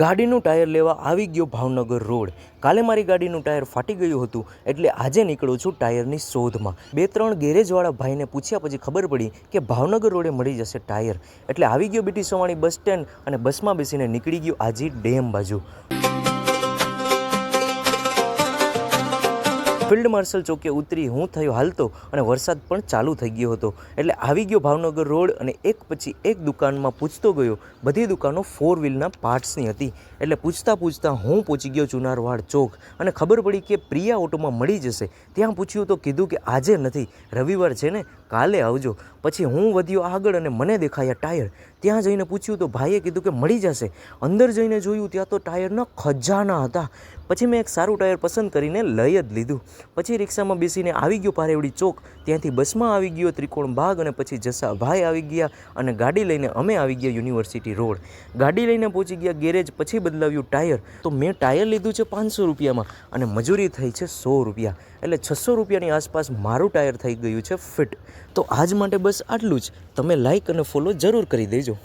ગાડીનું ટાયર લેવા આવી ગયો ભાવનગર રોડ. કાલે મારી ગાડીનું ટાયર ફાટી ગયું હતું એટલે આજે નીકળું છું ટાયરની શોધમાં. 2-3 ગેરેજવાળા ભાઈને પૂછ્યા પછી ખબર પડી કે ભાવનગર રોડે મળી જશે ટાયર. એટલે આવી ગયો બીટી સોવાણી બસ સ્ટેન્ડ અને બસમાં બેસીને નીકળી ગયો આજી ડેમ બાજુ. ફિલ્ડ માર્શલ ચોકે ઉતરી હું થયો હાલતો અને વરસાદ પણ ચાલુ થઈ ગયો હતો. એટલે આવી ગયો ભાવનગર રોડ અને એક પછી એક દુકાનમાં પૂછતો ગયો. બધી દુકાનો 4 વ્હીલના પાર્ટ્સની હતી. એટલે પૂછતા હું પહોંચી ગયો ચુનારવાડ ચોક અને ખબર પડી કે પ્રિયા ઓટોમાં મળી જશે. ત્યાં પૂછ્યું તો કીધું કે આજે નથી, રવિવાર છે ને, કાલે આવજો. પછી હું વધ્યો આગળ અને મને દેખાયા ટાયર. ત્યાં જઈને પૂછ્યું તો ભાઈએ કીધું કે મળી જશે. અંદર જઈને જોયું ત્યાં તો ટાયરના ખજાના હતા. પછી મેં એક સારું ટાયર પસંદ કરીને લઈ જ લીધું. પછી રિક્ષામાં બેસીને આવી ગયો પારેવડી ચોક. ત્યાંથી બસમાં આવી ગયો ત્રિકોણ બાગ અને પછી જસાભાઈ આવી ગયા અને ગાડી લઈને અમે આવી ગયા યુનિવર્સિટી રોડ. ગાડી લઈને પહોંચી ગયા ગેરેજ. પછી બદલાવ્યું ટાયર. તો મેં ટાયર લીધું છે 500 રૂપિયામાં અને મજૂરી થઈ છે 100 રૂપિયા. એટલે 600 રૂપિયાની આસપાસ મારું ટાયર થઈ ગયું છે ફિટ. તો આજ માટે બસ આટલું જ. તમે લાઈક અને ફોલો જરૂર કરી દેજો.